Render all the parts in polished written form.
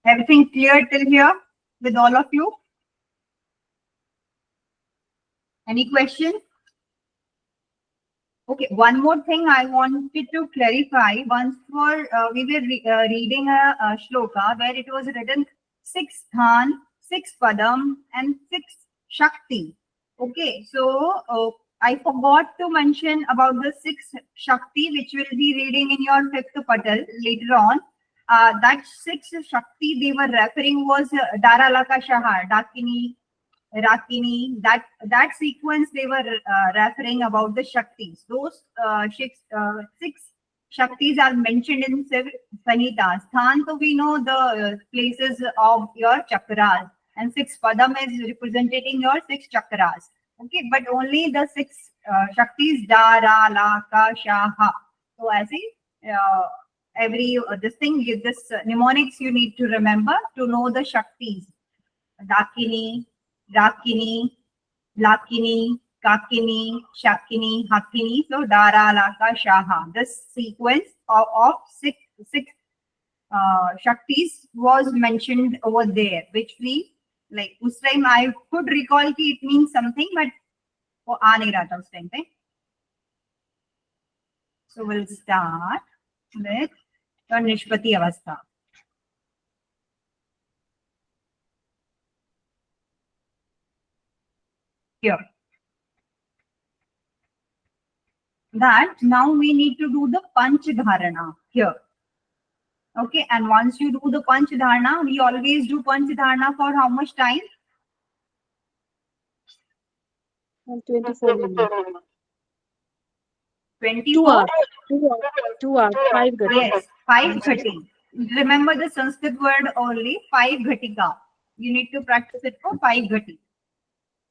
Everything clear till here with all of you? Any question? Okay, one more thing I wanted to clarify. Once we were reading a shloka where it was written 6 dhan, 6 padam, and 6 shakti. Okay, so I forgot to mention about the 6 shakti, which we'll be reading in your 5th patal later on. That 6 shakti they were referring was Daralaka Shahar, Dakini, Rakini, that sequence they were referring about the Shaktis. Those six Shaktis are mentioned in Samhita. Sthan, so we know the places of your chakras, and 6 Padam is representing your 6 chakras. Okay, but only the 6 Shaktis, Dara, Laka, Shaha. So as every this thing, this mnemonics you need to remember to know the Shaktis. Dakini, Rakini, Lakini, Kakini, Shakini, Hakini. So Dara, Laka, Shaha. This sequence of six Shaktis was mentioned over there, which we like. Us time I could recall ki it means something, but वो आ नहीं रहा था उस time पे. So we'll start with your Nishpati Avastha. Here. That now we need to do the Panch Dharana here. Okay, and once you do the Panch Dharana, we always do Panch Dharana for how much time? 24 minutes. 24? 2 hours, 5 ghatika. Yes, 5 ghati. Remember the Sanskrit word only, 5 ghatika. You need to practice it for 5 ghati.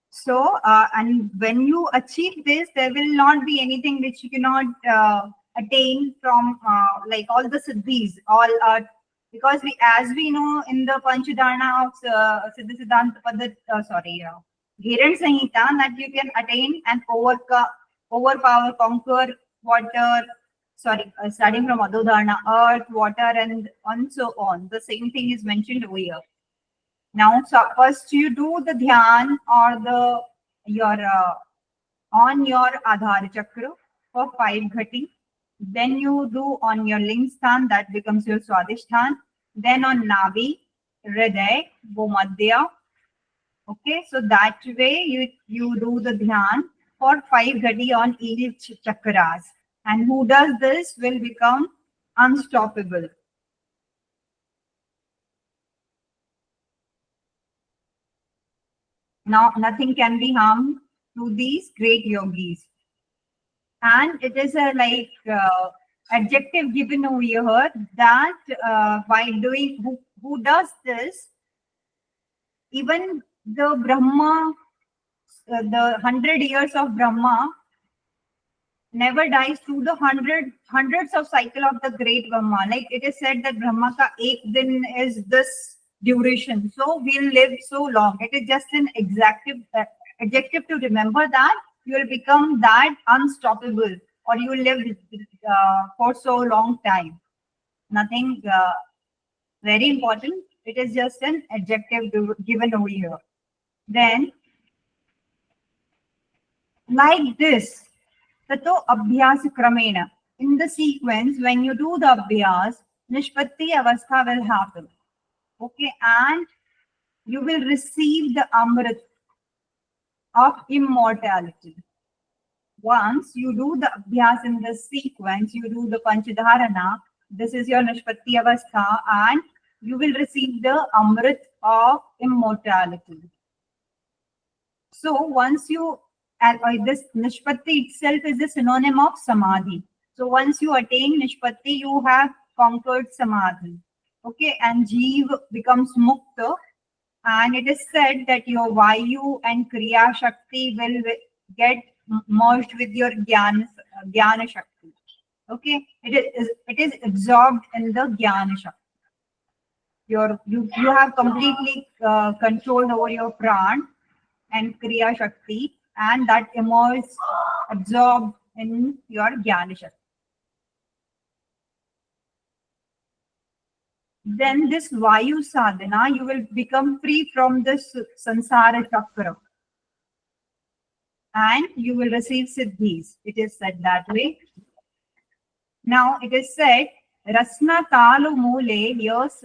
So, and when you achieve this, there will not be anything which you cannot attain from like all the siddhis, all because as we know in the Panchadharana of Siddha Siddhanta Padat, Ghiran Samhita, that you can attain and overpower, conquer water, starting from Adhodharana, earth, water, and so on. The same thing is mentioned over here. Now, so first you do the dhyan or on your Adhar Chakra for 5 ghati. Then you do on your Ling Sthan, that becomes your Swadhishthan. Then on Navi, Hriday, Bhumadhya. Okay, so that way you do the dhyan for 5 ghati on each chakras. And who does this will become unstoppable. Now, nothing can be harmed to these great yogis. And it is a adjective given over here that by doing, who does this, even the Brahma, the 100 years of Brahma never dies through the hundreds of cycle of the great Brahma. Like it is said that Brahma ka ek din is this duration. So we'll live so long. It is just an adjective to remember that you will become that unstoppable, or you will live for so long time. Nothing very important. It is just an adjective given over here. Then, like this, tato abhyas kramena. In the sequence, when you do the abhyas, nishpatti avastha will happen. Okay, and you will receive the amrit of immortality. Once you do the abhyas in the sequence, you do the panchadharana, this is your nishpatti avastha, and you will receive the amrit of immortality. So once you, this nishpatti itself is a synonym of samadhi. So once you attain nishpatti, you have conquered samadhi. Okay, and Jiv becomes mukta, and it is said that your Vayu and Kriya Shakti will get merged with your Jnana Shakti. Okay, it is absorbed in the Jnana Shakti. You have completely control over your Pran and Kriya Shakti, and that emerges absorbed in your Jnana Shakti. then this Vayu sadhana, you will become free from this sansara chakra. And you will receive siddhis. It is said that way. Now it is said, Rasna kalu mule yas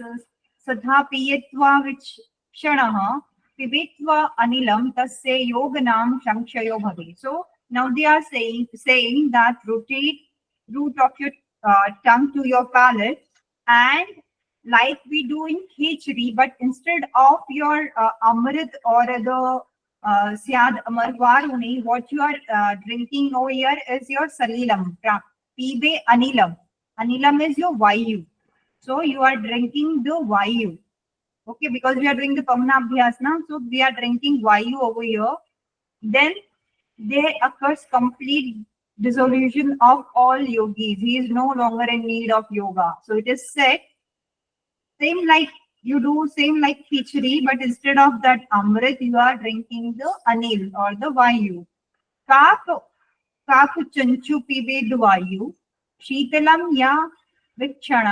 sadha piyatva vichshanaha pibitva anilam tasya yoganam shankshayo bhavi. So now they are saying that rotate root of your tongue to your palate, and like we do in khichdi, but instead of your amrit or the syad amar varuni, what you are drinking over here is your salilam. Pibe anilam. Anilam is your vayu. So you are drinking the vayu. Okay, because we are doing the Pavanabhyas now. So we are drinking vayu over here. Then there occurs complete dissolution of all yogis. He is no longer in need of yoga. So it is said, same like you do, same like khichdi, but instead of that amrit, you are drinking the anil or the vayu. Kaku chanchu pibe vayu, शीतलम या विक्षण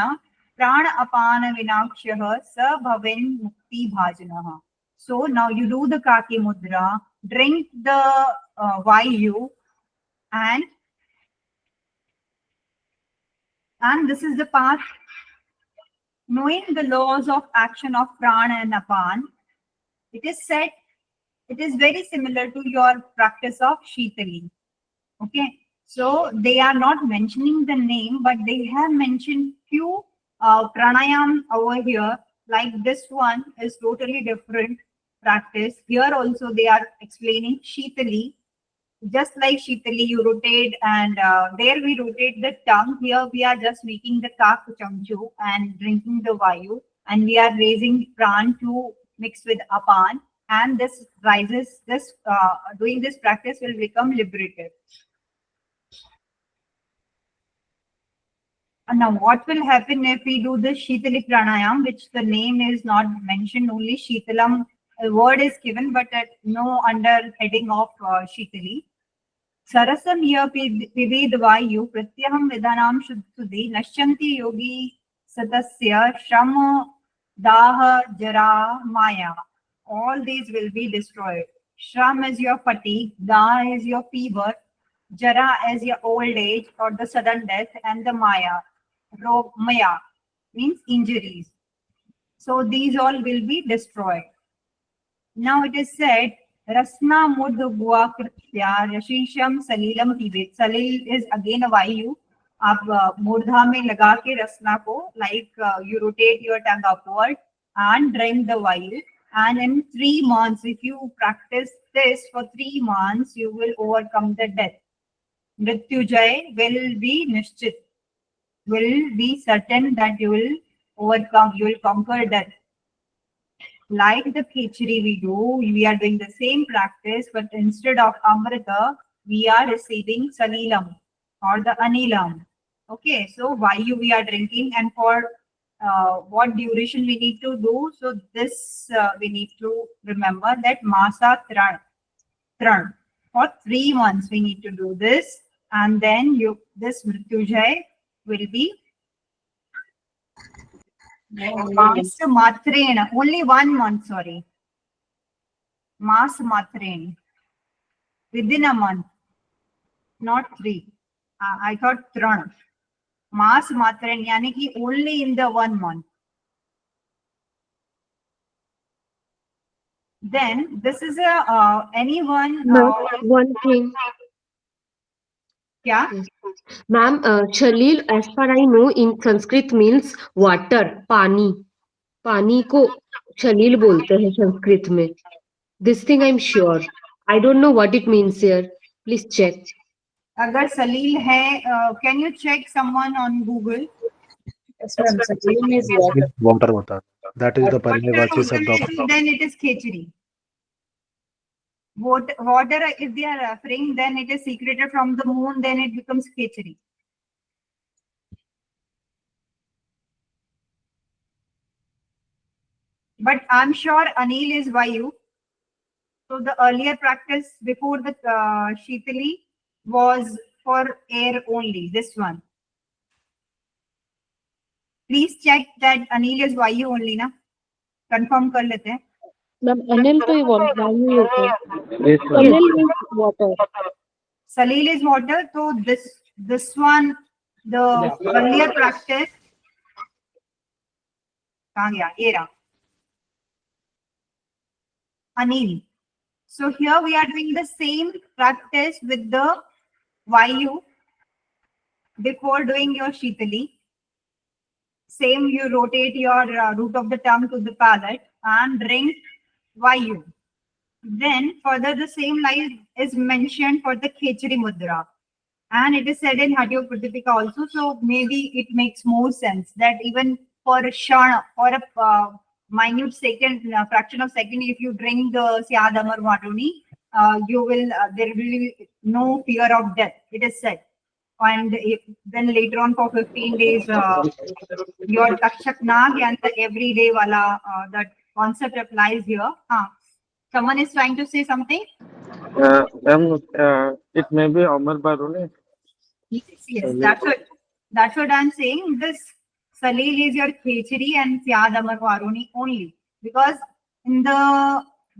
प्राण अपान विनाक्ष्यः स भवेन् मुक्ति भाजनः. So now you do the kaki mudra, drink the vayu, and this is the path. Knowing the laws of action of prana and apan, it is said it is very similar to your practice of shitali. Okay, so they are not mentioning the name, but they have mentioned few pranayam over here. Like this one is totally different practice. Here also they are explaining shitali. Just like shitali, you rotate, and there we rotate the tongue. Here we are just making the kak chamchu and drinking the vayu, and we are raising pran to mix with apan, and this rises. This doing this practice will become liberated. Now, what will happen if we do the Shitali Pranayam, which the name is not mentioned, only Shitalam, a word is given, but at no under heading of Shitali. Sarasam ya pived vayu pratyaham vidanam shuddhi nashyanti yogi satasya shram daha jara maya. All these will be destroyed. Shram is your fatigue, daha is your fever, jara is your old age or the sudden death, and the maya. Maya means injuries. So these all will be destroyed. Now it is said, Rasna mudhubwa kritya yashisham salilam pibet. Salil is again a vayu. आप मूर्धा में लगा के रसना को, like you rotate your tongue upward and drink the vayu. And in 3 months, if you practice this for 3 months, you will overcome the death. Mrityujay will be nishchit. Will be certain that you will overcome, you will conquer death. Like the khichdi we do, we are doing the same practice, but instead of amrita, we are receiving salilam or the anilam. Okay, so vayu we are drinking, and for what duration we need to do. So this we need to remember that masa tran. For 3 months we need to do this, and then this mrityujay will be mas matrena, only 1 month, sorry. Mas matrena, within a month, not 3. I thought tran. Mas matrena, yani ki only in the 1 month. Then this is a anyone. One thing. Yeah. Ma'am, Shalil, as far I know, in Sanskrit means water, pani. पानी को शलील बोलते हैं संस्कृत में. This thing I'm sure. I don't know what it means here. Please check. अगर सलील है, can you check someone on Google? Yes, ma'am. Salim is water. Water. That is the Parinavachi Sabda. Then it is khichdi. Water, if they are referring, then it is secreted from the moon, then it becomes khichdi. But I'm sure Anil is Vayu. So the earlier practice before the Shitali was for air only, this one. Please check that Anil is Vayu only, na? Confirm कर लेते हैं. Ma'am, Anil to Vayu ही होता है. Yes, ma'am. Salil is water. Salil is water. So this one, the earlier practice. कहाँ गया? ये रहा. Anil. So here we are doing the same practice with the Vayu before doing your Shitali. Same, you rotate your root of the tongue to the palate and drink Vayu. Then further the same line is mentioned for the Khechari Mudra. And it is said in Hatyo Pratipika also, so maybe it makes more sense that even for a sharma, for a minute second, fraction of second, if you drink the Syadamar Vatuni, you will, there will be no fear of death, it is said. And then later on for 15 days, your Takshak Nag and the everyday wala, that concept applies here. Someone is trying to say something? It may be Amar Baruni. Yes, that's what I'm saying. This Salil is your Khechari and Syad Amar Varuni only. Because in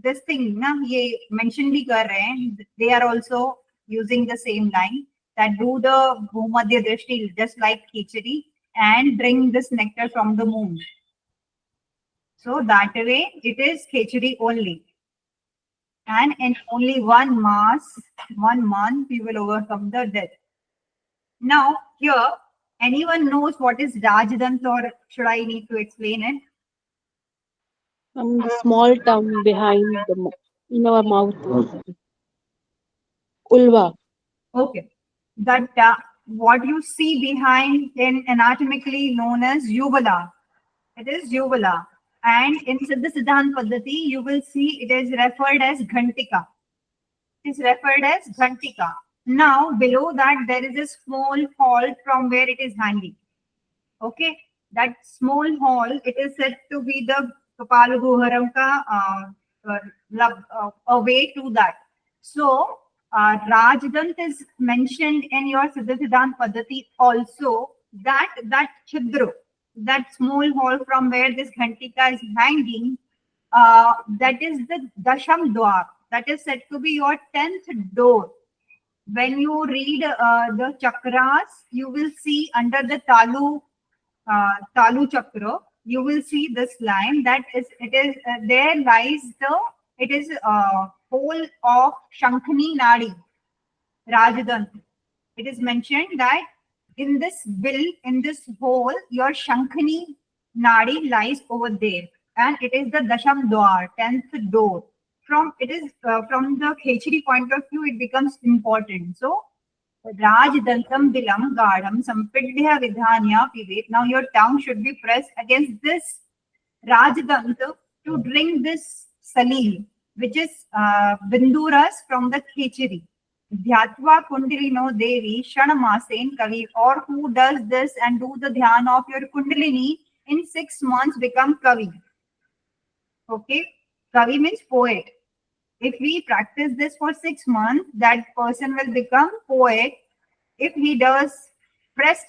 this thing, na, ye mention bhi kar rahe hain, they are also using the same line that do the Bhumadhya Drishti just like Khechari and drink this nectar from the moon. So that way it is Khechari only. And in only 1 month, we will overcome the death. Now, here, anyone knows what is Rajdant, or should I need to explain it? The small tongue behind in our mouth. Ulva. Okay. That what you see behind in anatomically known as Yuvala. It is Yuvala. And in Siddha Siddhant Paddhati, you will see it is referred as Ghantika. It is referred as Ghantika. Now, below that, there is a small hole from where it is hanging. Okay, that small hole, it is said to be the Kapaluguharam ka a way to that. So, Rajdant is mentioned in your Siddha Siddhant Paddhati also, that Chidru, that small hole from where this Ghantika is hanging, that is the Dasham Dwar. That is said to be your 10th door. When you read the chakras, you will see under the Talu chakra, you will see this line that is, there lies it is hole of Shankhani Nadi, Rajdant. It is mentioned that in this hole, your Shankhani Nadi lies over there, and it is the Dasham Dwar, 10th door. From the Khechari point of view, it becomes important. So, Rajdantam Bilam Gadam Sampidya Vidhanya Pivet. Now your tongue should be pressed against this Rajdanta to drink this Salil, which is Binduras from the Khechari. Dhyatva Kundalino Devi Shanamasen Kavi, or who does this and do the dhyan of your Kundalini in 6 months become Kavi. Okay, Kavi means poet. If we practice this for 6 months, that person will become poet. If he does press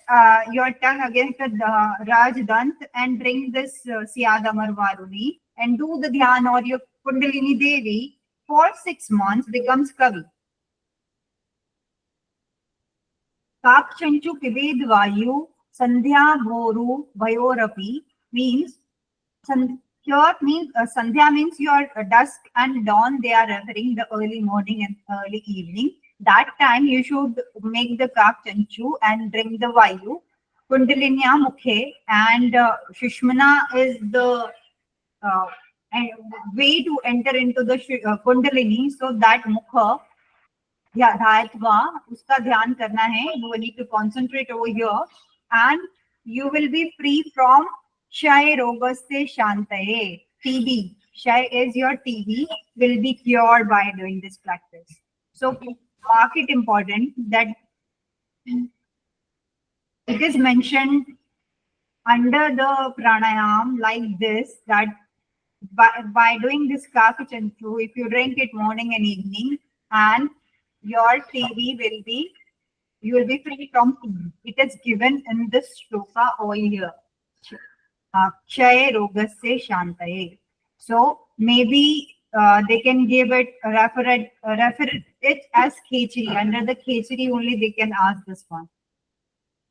your tongue against the Rajdant and drink this Syadamar Varuni and do the dhyan or your Kundalini Devi for 6 months, becomes Kavi. Kakchanchu Pived Vayu Sandhya Bhoru Vayorapi means here means Sandhya means your dusk and dawn. They are referring the early morning and early evening. That time you should make the Kakchanchu and drink the Vayu. Kundalinya Mukhe and Shushmana is the way to enter into the Kundalini. So that Mukha, yeah, Dhayatva, uska dhyan karna hai. You will need to concentrate over here, and you will be free from Shay Rogaste Shantaye. TB. Shay is your TB, will be cured by doing this practice. So mark it important that it is mentioned under the pranayam like this, that by doing this Kakachanchu, if you drink it morning and evening, and your TB will be, you will be free from TB. It is given in this shloka over here. Kshay rogasya shantaye. So maybe they can give it, refer it as khechri. Under the khechri only they can ask this one.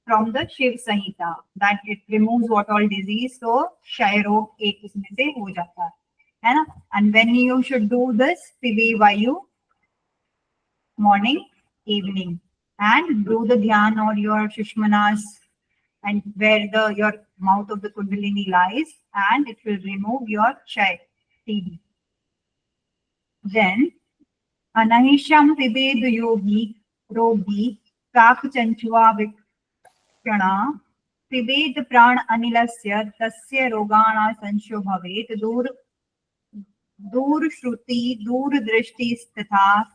From the Shiv Samhita, that it removes what all disease. So क्षय रोग एक इसमें से हो जाता है ना. And when you should do this, PV वायु, morning, evening, and do the dhyan or your shushmanas, and where your mouth of the kundalini lies, and it will remove your kshay, TB. Then anahisham pibed yogi rogi kak chanchua vikshana pibed pran anilasya tasya rogana sancho bhavet dur shruti dur drishti sthatha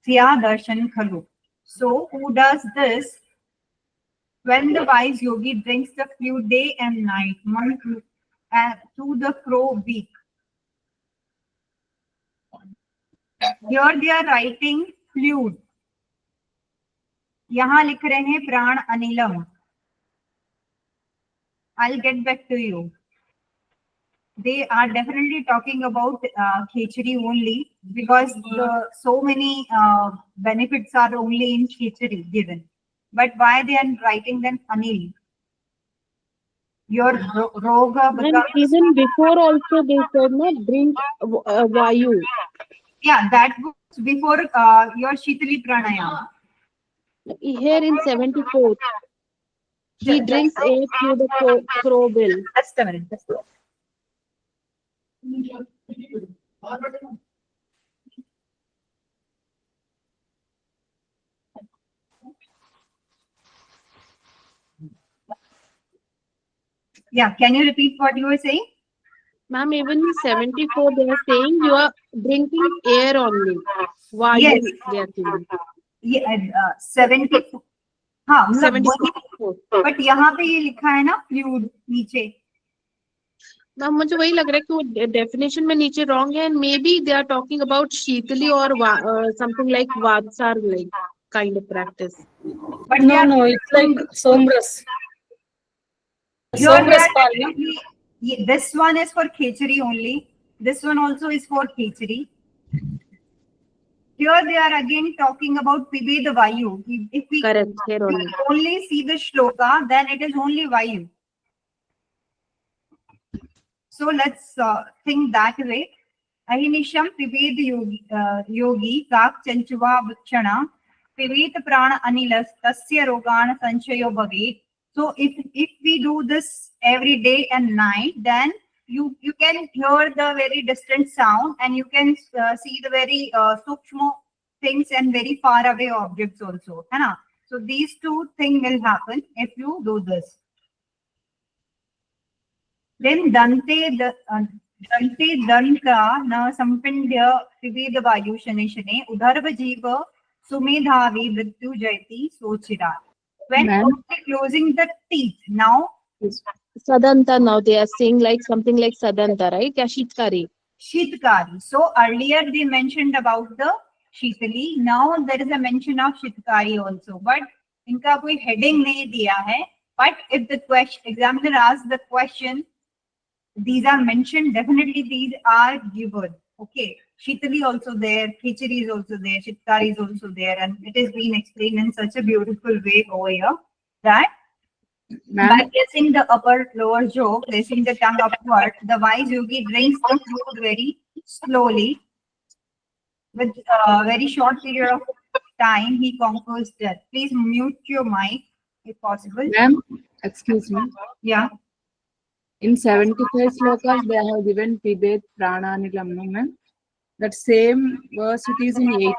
Sya darshan khalu. So who does this? When the wise yogi drinks the fluid day and night, month to the crow week. Here they are writing fluid. यहाँ लिख रहे हैं प्राण अनिलम. I'll get back to you. They are definitely talking about khichdi only, because so many benefits are only in khichdi given. But why they are writing then anil? Your roga And becomes, even before also they said, no, drink vayu. yeah, that was before your shitali pranayama. Here in 74, he drinks air through the crow bill. Just a minute. Just a minute. Yeah, can you repeat what you were saying? Ma'am, even in 74, they are saying you are drinking air only. Vayu, Yes. they are saying. Yeah, 74. हाँ, मतलब 74. But यहाँ पे ये लिखा है ना fluid नीचे. Ma'am मुझे वही लग रहा है कि वो डेफिनेशन में नीचे रॉन्ग है, and maybe they are talking about Sheetali और समथिंग लाइक वात्सार like kind of practice. But No, it's like Somras. Somras Palya. This one is for khichdi only. This one also is for khichdi. Here they are again talking about pibed vayu. If we Correct, here only. see the shloka, then it is only vayu. So let's think that way. Ahinisham pibed yogi kak chanchuva vikshana pibet prana anilas tasya rogana sanchayo bhavet. So if we do this every day and night, then you can hear the very distant sound, and you can see the very sukshma things and very far away objects also. है ना? So these two things will happen if you do this. Then dante danta na sampindya pibed vayu shane shane udharva jiva sumedhavi mrityu jayati sochira. When closing the teeth, now Sadanta, now they are saying like something like Sadanta, right? Yeah, Shitkari. Shitkari. So earlier they mentioned about the Shitali. Now there is a mention of Shitkari also. But इनका कोई heading नहीं दिया है. But if the examiner asks the question, these are mentioned, definitely these are given. Okay. Shitali also there, Khichdi is also there, Shitkari is also there, and it is being explained in such a beautiful way over here that by placing the upper lower jaw, placing the tongue upward, the wise yogi drinks the fluid very slowly. With a very short period of time, he conquers death. Please mute your mic if possible. Ma'am, excuse me. Yeah. In 75 slokas, they have given Pibet Prananilam, no ma'am? That same verse, it is in 80.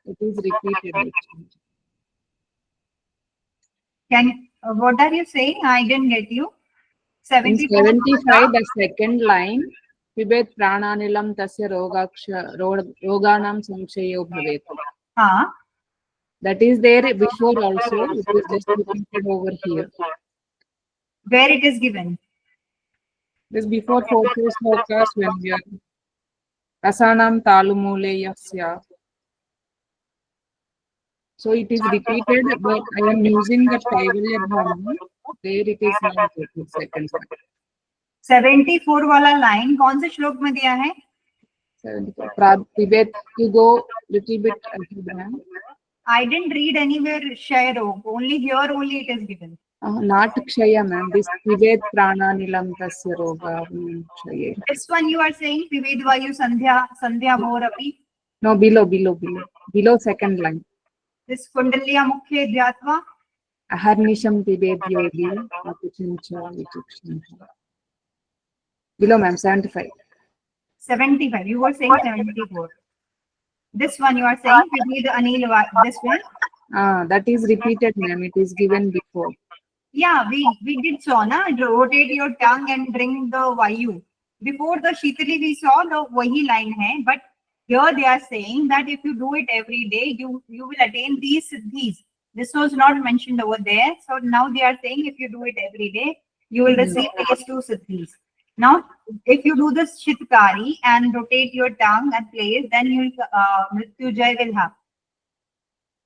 It is repeated. What are you saying? I didn't get you. In 75, the second line, Pibet Prananilam tasya roganam samchayo bhavet. That is there before also. It is just repeated over here. Where it is given? This before 4 slokas when we are Rasanam talumule yasya. So it is repeated, but I am using the Kaivalya Bhama. There it is not there, second line. 74 वाला line कौन से श्लोक में दिया है? 74. Vivek, you go little bit ahead, ma'am. I didn't read anywhere Shairo. Only here only it is given. Not Kshaya, ma'am. This Vivek Prananilam Tasya Roga Kshaya. This one you are saying Pived Vayu Sandhya Bhorapi. No, below second line. This Kundalya Mukhya Dhyatva. Aharnisham Vivek Yogi Apuchincha Vichukshancha. Below, ma'am, 75. 75. You were saying 74. This one you are saying Pived Anil. This one. That is repeated, ma'am. It is given before. Yeah, we did so, na? Rotate your tongue and drink the Vayu. Before the Shitali we saw the Vahi line hai, but here they are saying that if you do it every day, you will attain these siddhis. This was not mentioned over there. So now they are saying if you do it every day, you will receive these two siddhis. Now, if you do this Shitkari and rotate your tongue at place, then you Mrityujay will have.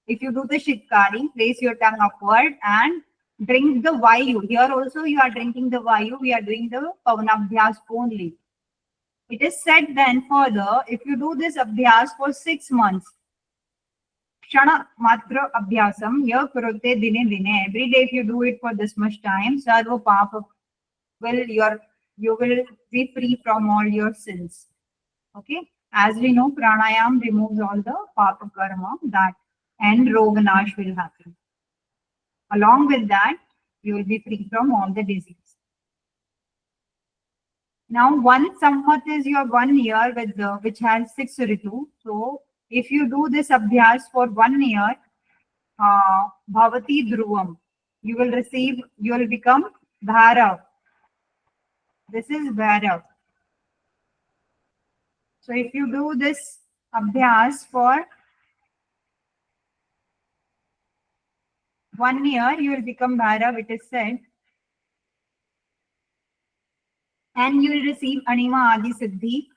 If you do the Shitkari, place your tongue upward and drink the Vayu. Here also you are drinking the Vayu. We are doing the Pavanabhyas only. It is said then further, if you do this Abhyas for 6 months, Shana Matra Abhyasam, ya Kurote Dine Dine, every day if you do it for this much time, Sarva Papa you will be free from all your sins. Okay? As we know, pranayam removes all the papa karma that and roganash will happen. Along with that, you will be free from all the disease. Now, one samvat is your 1 year with which has 6 ritu. So, if you do this abhyas for 1 year, bhavati dhruvam, you will become bharav. This is bharav. So, if you do this abhyas for 1 year, you will become bharav, it is said. And you will receive Anima Adi Siddhi.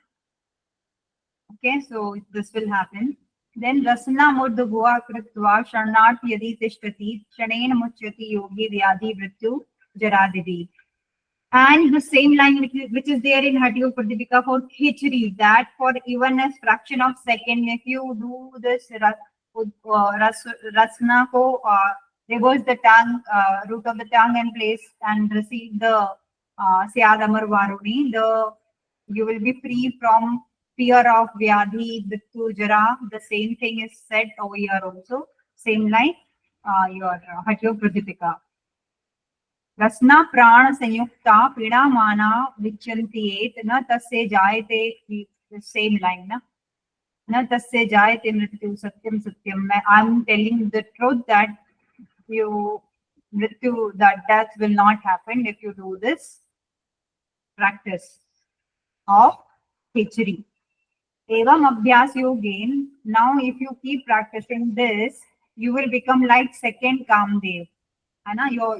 Okay, so this will happen. Then Rasana Murdha Goa Kritva Sharnat Yadi Tishtati Shanen Muchyati Yogi Vyadhi Vrityu Jaradidi. And the same line which is there in Hatyo Pradipika for Khichri, that for even a fraction of second, if you do this Rasana ko reverse the tongue, root of the tongue and place and receive the Syadamar Varuni, you will be free from fear of Vyadhi, Vittu, Jara. The same thing is said over here also. Same like your Hatyo Pradipika. Rasna Prana Sanyukta Pida Mana Vichantiet Na Tasya Jayate, the same line. Na Tasya Jayate Mrityu Satyam Satyam. I'm telling the truth that that death will not happen if you do this practice of Khichri. Evam Abhyas Yogin. Now, if you keep practicing this, you will become like second Kamdev.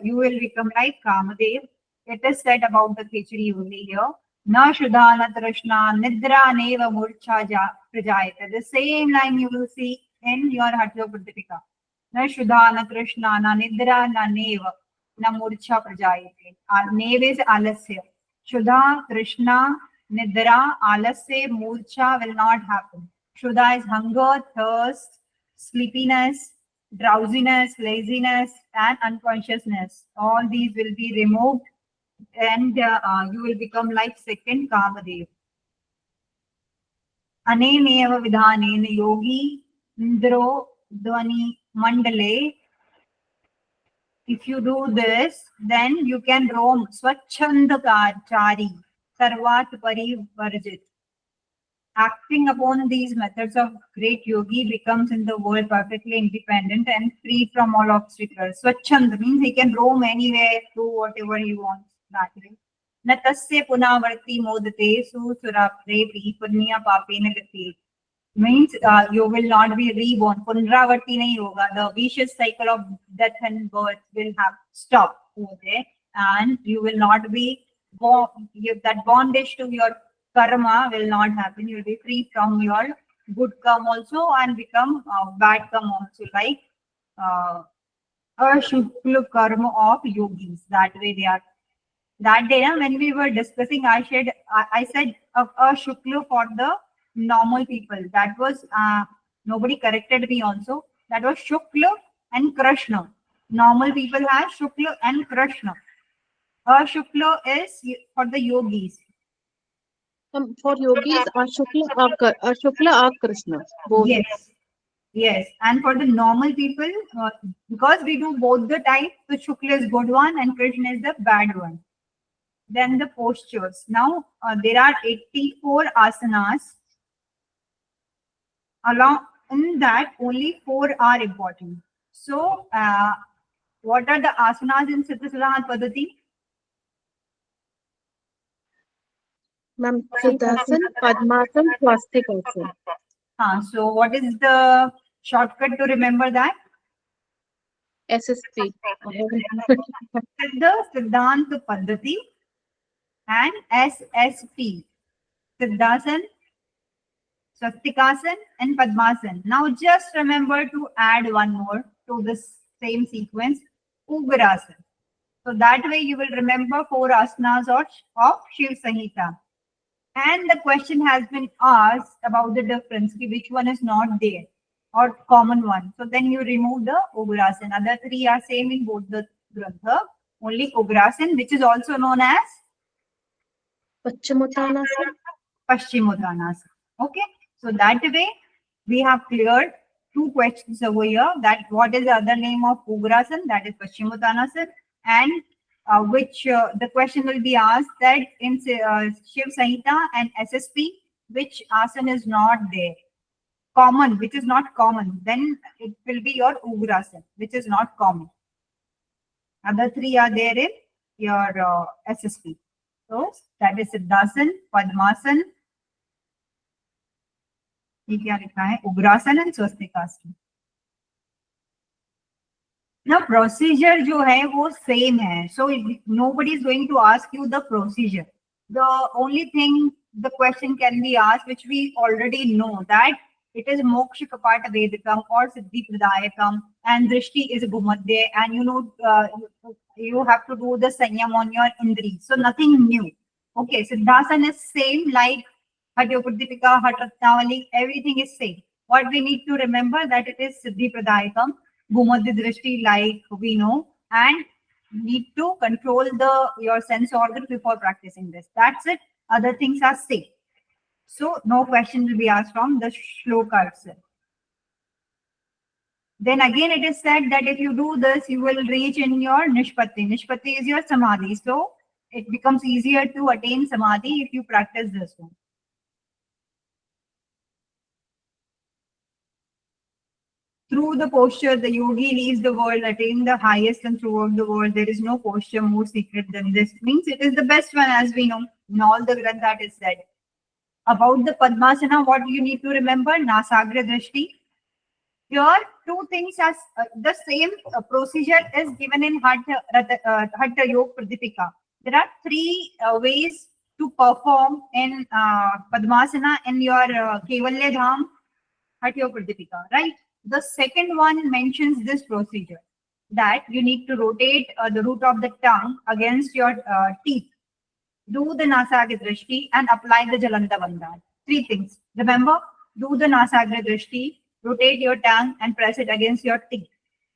You will become like Kamadev. It is said about the Khichri only here. Na Shudhana Trishna Nidra Neva Murcha Prajayate. The same line you will see in your Hatyo Pradipika. Na Shudha, na Krishna, na Nidra, na Neva, na Murcha Prajayate. Neva is Alasya. Shudha, Krishna, Nidra, Alasya, Murcha will not happen. Shudha is hunger, thirst, sleepiness, drowsiness, laziness, and unconsciousness. All these will be removed and you will become like second Kamadev. Aneneva Vidhanena Yogi Indro Dvani Mandale. If you do this, then you can roam Swachandakachari Sarvat Parivarjit. Acting upon these methods of great yogi becomes in the world perfectly independent and free from all obstacles. Swachand means he can roam anywhere, do whatever he wants that way. Natasya punavarti modate susuraprepi punya papena gati. Means you will not be reborn. Punravarti nahi hoga. The vicious cycle of death and birth will have stopped over there, and you will not be that bondage to your karma will not happen. You will be free from your good karma also and become bad karma also, like a Shukla karma of yogis. That way they are. That day, when we were discussing, I said a Shukla for the normal people. That was, nobody corrected me also. That was Shukla and Krishna. Normal people have Shukla and Krishna. A Shukla is for the yogis. For yogis, Ashukla or Krishna. Both. Yes. Yes, and for the normal people, because we do both the types, so Shukla is good one and Krishna is the bad one. Then the postures. Now, there are 84 asanas. Along in that, only 4 are important. So, what are the asanas in Siddhasana Padhati? Ma'am, Siddhasan, Padmasan, Swastikasan. So, what is the shortcut to remember that? SSP. The Siddhanta Padhati and SSP. Siddhasan, Swastikasan and Padmasan. Now just remember to add one more to this same sequence, Ugrasana. So that way you will remember 4 asanas of Shiv Samhita. And the question has been asked about the difference, which one is not there or common one. So then you remove the Ugrasana. Other 3 are same in both the grantha. Only Ugrasana, which is also known as Paschimottanasana. Paschimottanasana. Okay. So that way we have cleared 2 questions over here. That what is the other name of Ugrasana? That is Paschimottanasana. And the question will be asked that in Shiv Samhita and SSP, which asana is not there? Common, which is not common. Then it will be your Ugrasana, which is not common. Other 3 are there in your SSP. So that is Siddhasan, Padmasan, ये क्या लिखा है ugrasana and swastikasana. Now procedure जो है वो same है, so nobody is going to ask you the procedure. The only thing the question can be asked, which we already know, that it is moksha kapata vedikam or siddhi pradayakam, and drishti is bhumadya, and you have to do the sanyam on your indri. So nothing new. Okay, Siddhasan is same like Hatyopadipika, Hatratnavali, everything is same. What we need to remember that it is Siddhi Pradayakam, Bhumadya Drishti, like we know, and need to control your sense organ before practicing this. That's it. Other things are same. So no question will be asked from the shloka itself. Then again it is said that if you do this, you will reach in your Nishpatti. Nishpatti is your Samadhi. So it becomes easier to attain Samadhi if you practice this one. Through the posture, the yogi leaves the world, attaining the highest and throughout the world. There is no posture more secret than this. Means it is the best one, as we know. In all the Granth is said. About the Padmasana, what you need to remember? Nasagra Drishti. Here, 2 things as the same procedure is given in Hatha Yoga Pradipika. There are 3 ways to perform in Padmasana in your Kevalya Dham Hatha Yoga Pradipika, right? The second one mentions this procedure, that you need to rotate the root of the tongue against your teeth, do the Nasagra Drishti, and apply the Jalanta Bandha. 3 things. Remember, do the Nasagra Drishti, rotate your tongue and press it against your teeth,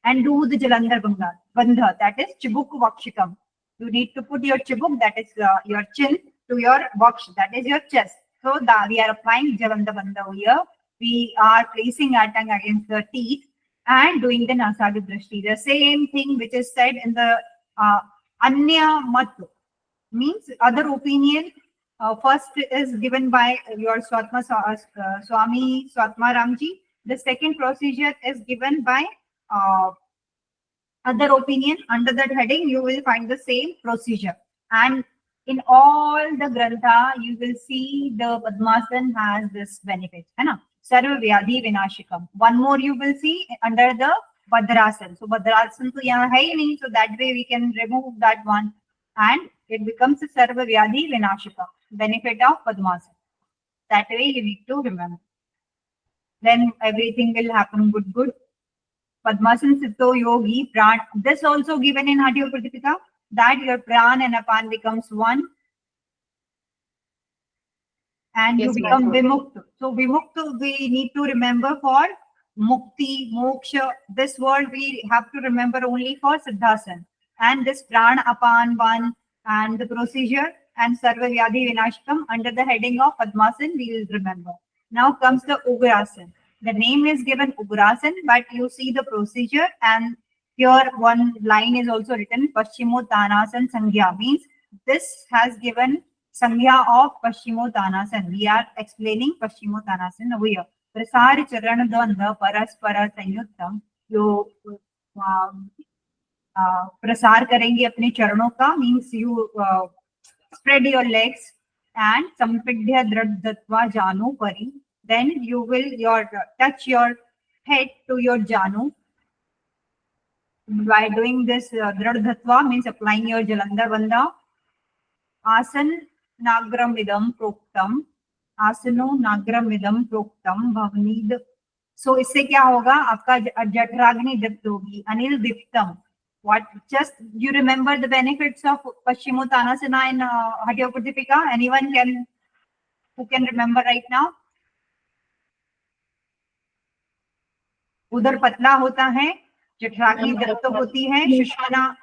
and do the Jalanta Bandha, that is Chibuk Vakshikam. You need to put your Chibuk, that is your chin, to your Vaksh, that is your chest. So we are applying Jalanta Bandha here. We are placing our tongue against the teeth and doing the Nasagra Drishti. The same thing which is said in the Anya Mat, means other opinion. First is given by your Swami Swatma Ramji. The second procedure is given by other opinion. Under that heading, you will find the same procedure. And in all the Grantha, you will see the Padmasana has this benefit. Sarva Vyadhi Vinashikam. One more you will see under the Bhadrasana. So Bhadrasana to yahan hai nahi, so that way we can remove that one. And it becomes a Sarva Vyadhi Vinashikam. Benefit of Padmasana. That way you need to remember. Then everything will happen good. Padmasan Sitto Yogi Pran. This also given in Hatha Yoga Pradipika, that your pran and apan becomes one. And Yes, you ma'am. become vimukta. So vimukta we need to remember for mukti, moksha. This word we have to remember only for siddhasan. And this prana apan one and the procedure and sarva vyadhi vinashkam under the heading of padmasan we will remember. Now comes the ugrasan. The name is given ugrasan, but you see the procedure, and here one line is also written paschimottanasana sangya, means this has given Sangya of Paschimottanasana. We are explaining Paschimottanasana over here. Prasar charan dvandva paraspara sanyuttam. जो प्रसार करेंगे अपने चरणों का, means you spread your legs and sampidya draddatva janu pari. Then you will touch your head to your janu. By doing this draddatva means applying your jalandhar bandha. Asan नाग्रमिदम प्रोक्तम, आसनो नाग्रमिदम प्रोक्तम भवनीद. सो इससे क्या होगा, आपका जठराग्नि दीप्त होगी, Anil Deeptam. What, just you remember the benefits of Paschimottanasana in Hatha Yoga Pradipika? Anyone who can remember right now? उधर पतला होता है, जठराग्नि दीप्त होती है, सुषुम्ना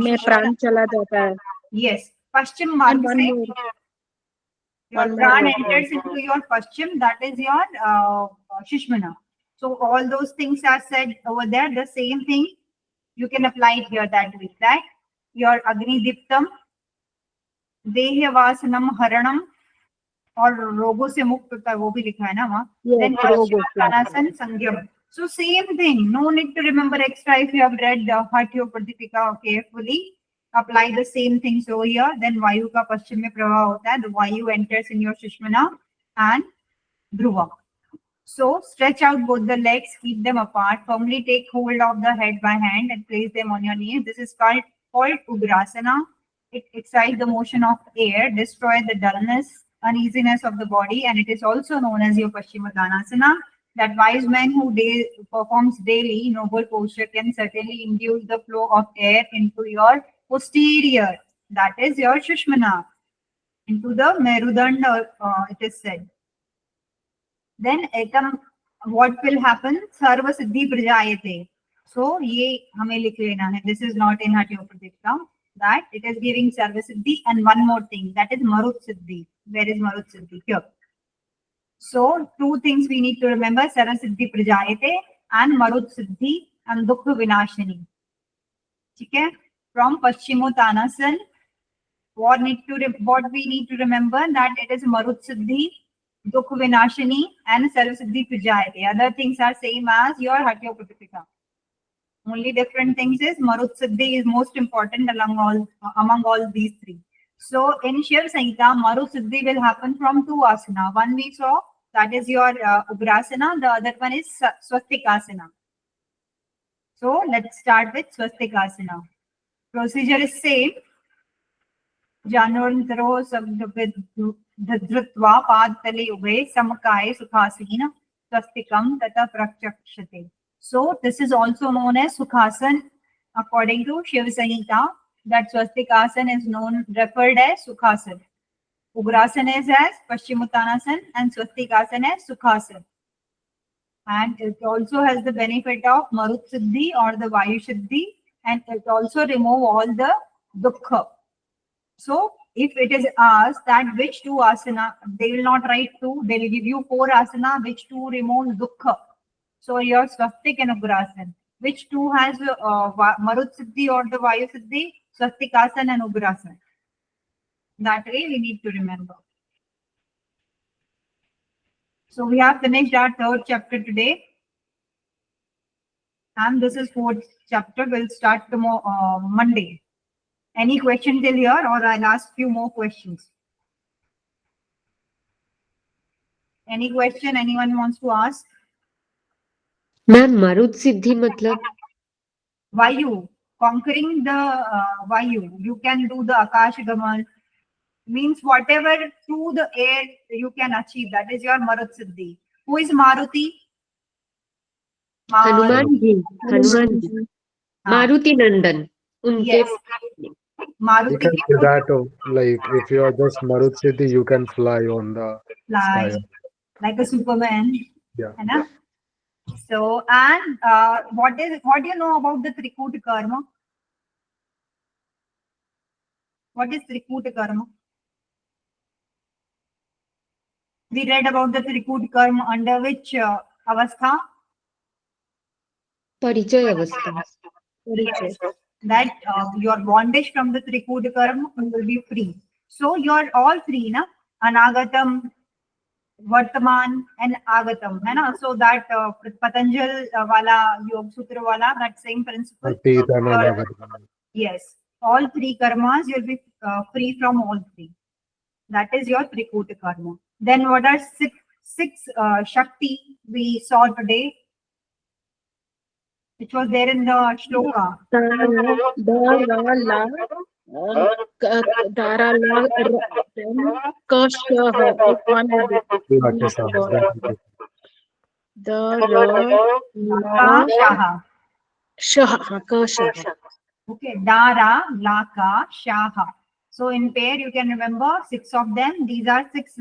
में प्राण चला जाता है. Yes, Paschim marg one se more. your One more pran word. enters into your Paschim, that is your Shishmana. So all those things are said over there. The same thing you can apply it here that way. That your Agni Diptam, Dehya Vasanam Haranam, और रोगों से मुक्त होता है, वो भी लिखा है ना वहाँ. Then Paschimottanasana Sangyam. So same thing. No need to remember extra if you have read the Hatha Yoga Pradipika carefully. Apply the same things over here. Then Vayu का पश्चिम में प्रवाह होता है. The Vayu enters in your Shishmana and Dhruva. So stretch out both the legs, keep them apart. Firmly take hold of the head by hand and place them on your knees. This is called Ugrasana. It excites the motion of air, destroy the dullness, uneasiness of the body, and it is also known as your Paschimottanasana. That wise man who performs daily noble posture can certainly induce the flow of air into your posterior, that is your Shushmana, into the Merudanda, it is said. Then what will happen? Sarva Siddhi Prajayate. So ye hame likh lena hai. This is not in Hatha Yoga Pradipika. That it is giving Sarva Siddhi, and one more thing, that is Marut Siddhi. Where is Marut Siddhi? Here. So two things we need to remember: Sarva Siddhi Prajayate and Marut Siddhi and Dukha Vinashini. Okay? From Paschimottanasana, what we need to remember, that it is Marut Siddhi, Dukha Vinashini and Sarva Siddhi Prajayate. Other things are same as your Hatha Yoga Pradipika. Only different things is Marut Siddhi is most important among all these three. So in Shiv Samhita, Marut Siddhi will happen from two asana. One we saw, that is your Ugrasana. The other one is Swastikasana. So let's start with Swastikasana. Procedure is same. Janurantaro Sabdhritva Padtale Ube Samakaye Sukhasina Swastikam Tata Prakshakshate. So this is also known as Sukhasan according to Shiv Samhita. That Swastikasana is referred as Sukhasan. Ugrasana is as Paschimottanasana and Swastikasana as Sukhasan. And it also has the benefit of Marut Siddhi or the Vayu Siddhi, and it also remove all the Dukha. So if it is asked that which two asana, they will not write two, they will give you four asana, which two remove Dukha. So your Swastik and Ugrasana. Which two has Marut Siddhi or the Vayu Siddhi? Swastikasana and Ugrasana. That way we need to remember. So we have finished our third chapter today. And this is fourth chapter. We'll start tomorrow, Monday. Any question till here, or I'll ask few more questions? Any question anyone wants to ask? Ma'am मरुद सिद्धि मतलब Vayu, conquering the Vayu. You can do the Akash Gaman. Means whatever through the air you can achieve. That is your Marut Siddhi. Who is Maruti? Hanuman ji, Hanuman ji, हाँ, मारुति नंदन, उनके yes, You Maruti can के say that, like, if you are just Maruti, you can fly on the fly sky. like a Superman, Yeah. है ना? So, and what do you know about the Trikut karma? What is Trikut karma? We read about the Trikut karma under which avastha? परिचय अवस्था, Yes, that your bondage from the Trikut karma will be free. So you're all free, na? Anagatam, Vartaman, and Agatam, है ना? So that Patanjal wala Yog Sutra wala, that same principle. Atit and Anagat. Yes, all three karmas you'll be free from all three. That is your Trikuta karma. Then what are six Shakti we saw today, which was there in the shloka? Shaha. Okay, Dara, Laka, Shaha. So in pair you can remember 6 of them. These are 6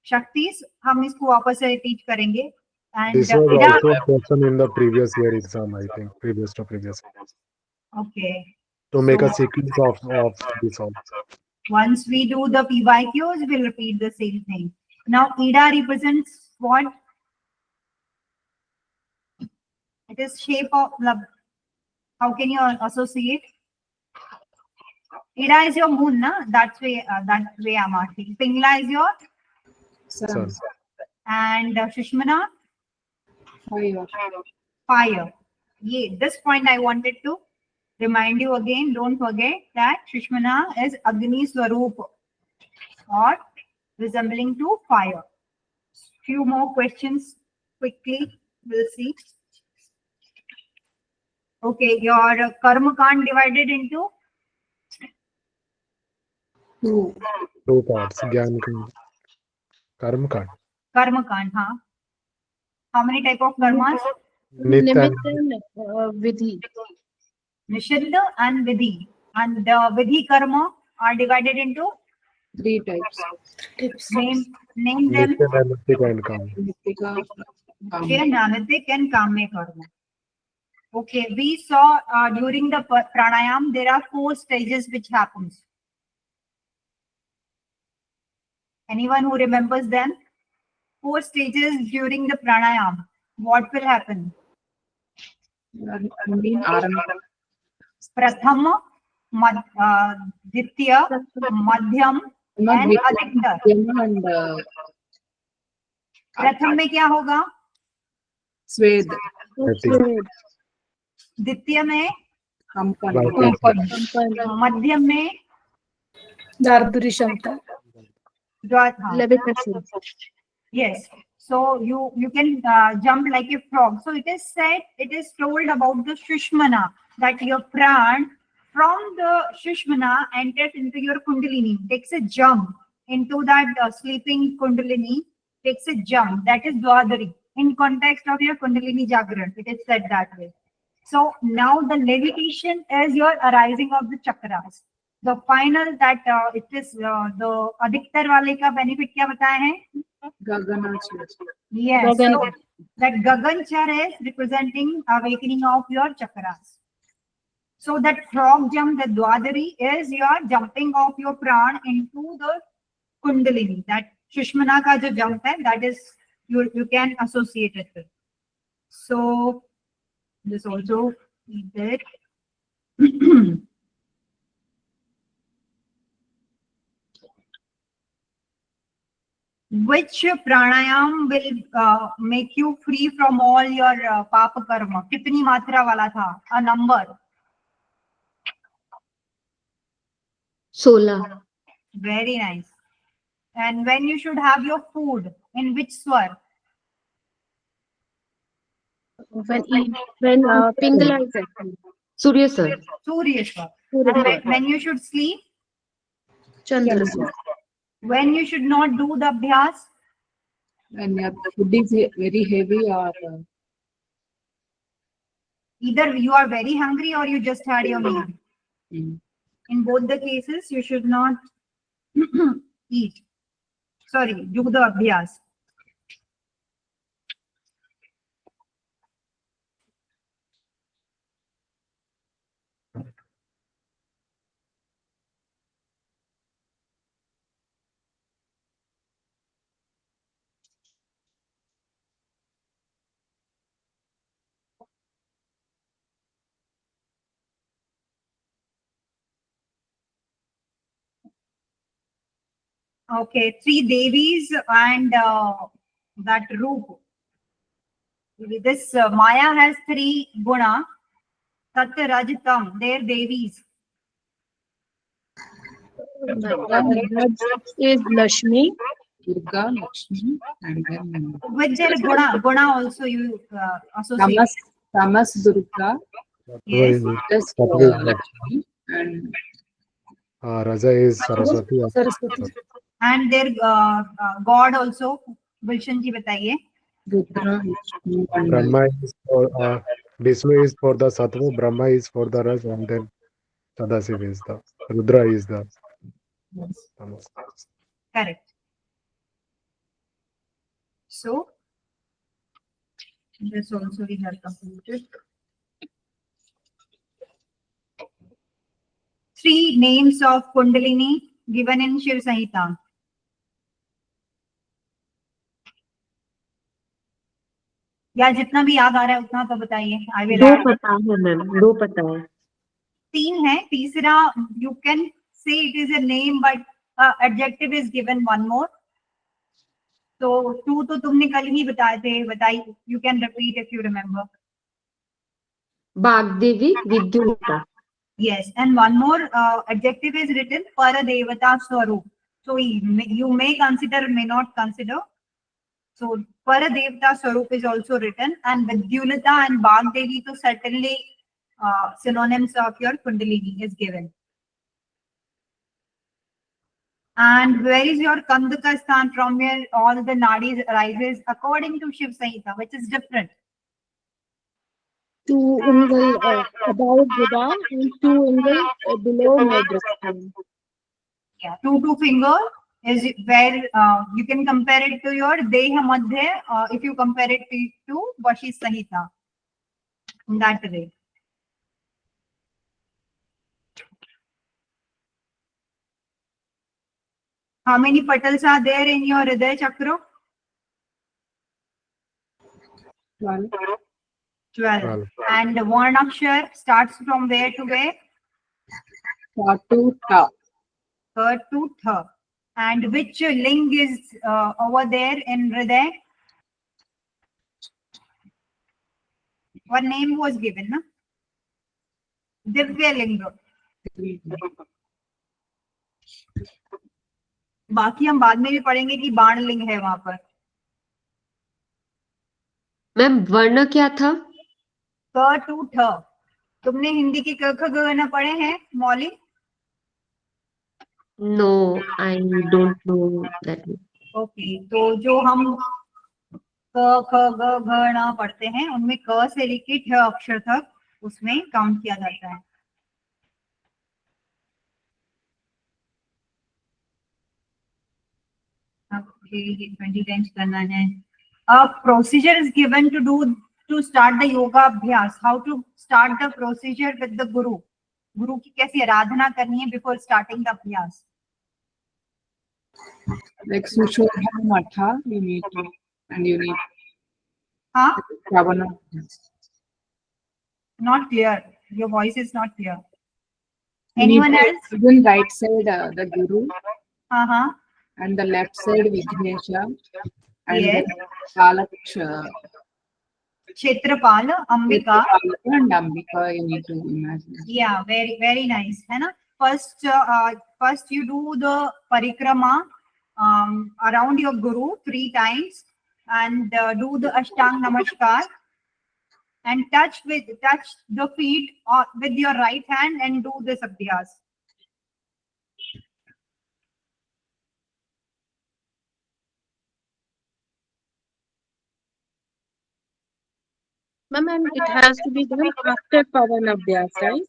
Shaktis. हम इसको वापस से teach करेंगे. And This was also a question in the previous year exam, I think, previous. Okay. To make a So, sequence of this all. once we do the PYQs, we'll repeat the same thing. Now, Ida represents what? It is shape of love. How can you associate? Ida is your moon, na? That way I'm asking. Pingla is your? Sun. And Shushmana? Fire. Yeah, this point I wanted to remind you again. Don't forget that Shushmana is Agni Swarup, or resembling to fire. Few more questions quickly. We'll see. Okay, your karma kand divided into Two parts. Gyan Kand. Karma Kand. karma kand. Huh? How many type of karmas? Nimitta and Vidhi. Nishiddha and Vidhi. And the Vidhi karma are divided into 3 types. name them. Nitya and Kam. Nitika, Okay, Nanatik and Kamya karma. Okay, we saw during the pranayam there are 4 stages which happens. Anyone who remembers them? 4 stages during the pranayam. What will happen? Prathama, Ditya, Madhyam, and Adhiktar. प्रथम में क्या होगा? स्वेद. द्वितीय में कंपन. मध्यम में Darduri Shamta. Yes. So you can jump like a frog. So it is said, it is told about the Shushmana, that your pran from the Shushmana enters into your Kundalini, takes a jump into that sleeping Kundalini, takes a jump. That is Dwadari. In context of your Kundalini Jagran, it is said that way. So now the levitation is your arising of the chakras. The final that it is the Adhiktar wale ka benefit kya बताए हैं? Yes. So that Gaganchar is representing awakening of your chakras. So that frog jump, the Dwadari, is your jumping of your pran into the Kundalini. That Shushmana ka jo jump hai, that is you can associate it with. So this also is there. Which pranayam will make you free from all your papa karma? कितनी मात्रा वाला था? A number. 16. Very nice. And when you should have your food, in which swar? When Pingala is active. Surya sir. Surya swar. And when you should sleep? Chandra. When you should not do the abhyas? When your food is very heavy or Either you are very hungry or you just had your meal. Mm. In both the cases, you should not eat. Sorry, do the abhyas. Okay, three Devis and that Roop. This Maya has three guna. Tat, Raj, Tam. They're Devis. Raj is Lakshmi. Durga, Lakshmi, and then With their guna also you associate. Tamas Durga, Yes. plus Sattva is Lakshmi, and Raja is Saraswati. And their God also. Gulshan ji bataiye. Rudra, Vishnu, and Brahma is for Vishnu is for the Sattva, Brahma is for the Raj, and then Sadasiv is the Rudra is the Tamas. Correct. So, this also we have completed. Three names of Kundalini given in Shiv Samhita. या जितना भी याद आ रहा है उतना तो बताइए. I will दो add. पता है मैम, दो पता है. तीन है. तीसरा you can say it is a name but adjective is given one more. तो two तो तुमने कल ही बताए थे. बताइए. You can repeat if you remember. Bagdevi, विद्युता. Yes, and one more adjective is written Paradevata Swarup. So you may consider, may not consider. So Paradevata Swarup is also written, and Vidyulata and Bagdevi to certainly synonyms of your Kundalini is given. And where is your Kandaka Sthan from where all the nadis arises according to Shiv Samhita, which is different. Two ungal above Buddha and two ungal below my breastbone. Yeah, two finger is where you can compare it to your Deha Madhya if you compare it to Vashi Samhita. In that way. How many petals are there in your Hridaya Chakra? 12. 12. And Varnakshar starts from where to where? Ta to Ta. Ka to Tha. And which ling is over there in Hridaya? What name was given? Na? Divya Linga. बाकी हम बाद में भी पढ़ेंगे कि बाण लिंग है वहां पर. मैम वर्ण क्या था? क टू ठ. तुमने हिंदी के क ख ग घ पढ़े हैं मौलिक? No, I don't know that. Okay, तो जो हम क ख ग घ ण पढ़ते हैं उनमें क से लेके ठ अक्षर तक उसमें काउंट किया जाता है. Okay, 20 times करना है. A procedure is given to start the yoga abhyas. How to start the procedure with the guru? गुरु की कैसी आराधना करनी है before starting the abhyas? Like Sushobha Matha, you need to, and you need हाँ, Shravana. not clear. Your voice is not clear. You need Anyone to- else? Even right side the Guru, हाँ. and the left side Vignesha, and Yes. Palaksha. Kshetrapal, Ambika. And Ambika, you need to imagine. Yeah, very nice, है ना? First you do the parikrama around your guru 3 times and do the Ashtang Namaskar and touch the feet with your right hand and do this abhyas. Ma'am, and it has to be done after Pavan Abhyas, right?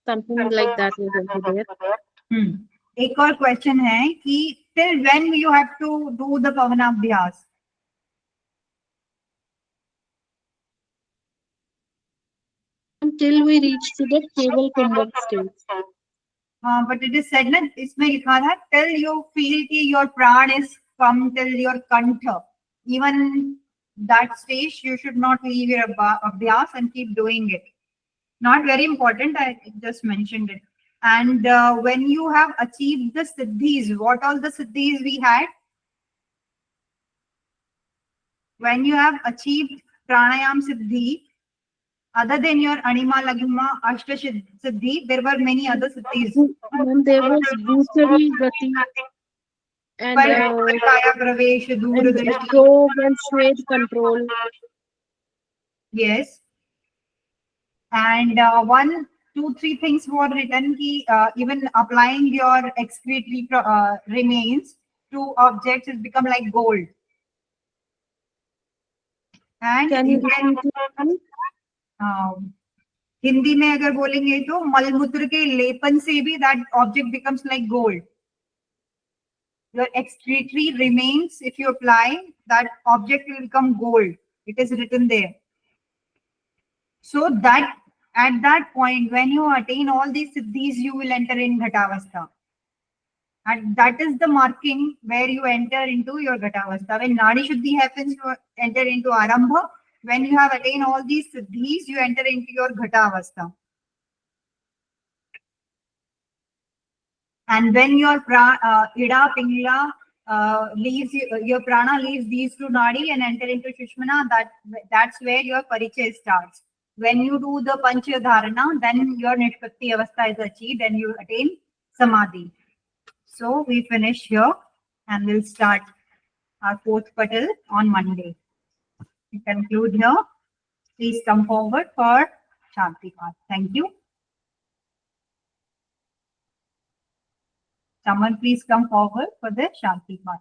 Something like that will be there. एक और question है कि till when you have to do the pavanabhyas? Until we reach to the Keval Kumbhak stage. But it is said ना, इसमें लिखा था till you feel कि your pran is come till your kantha. Even that stage you should not leave your abhyas and keep doing it. Not very important, I just mentioned it. And when you have achieved the siddhis, what all the siddhis we had? When you have achieved pranayam siddhi, other than your anima, lagma, ashta siddhi, there were many other siddhis. And there was Bhutari Gati and Kaya Pravesh, Duradashi. Yog and Shwed control. Yes. And 1, 2, 3 things were written ki, even applying your excretory remains to objects has become like gold. And Can you repeat it? Hindi में अगर बोलेंगे तो मलमूत्र के लेपन से भी that object becomes like gold. Your excretory remains, if you apply, that object will become gold. It is written there. So that at that point, when you attain all these siddhis, you will enter in Ghatavastha. And that is the marking where you enter into your Ghatavastha. When Nadi Shuddhi happens, you enter into Arambha. When you have attained all these siddhis, you enter into your Ghatavastha. And when your Ida, Pingla leaves, your prana leaves these two Nadi and enter into Shushmana, that's where your Parichay starts. When you do the Pancha Dharana, then your Nishpatti Avastha is achieved and you attain Samadhi. So we finish here and we'll start our 4th patal on Monday. We conclude here. Please come forward for Shanti Path. Thank you. Someone please come forward for the Shanti Path.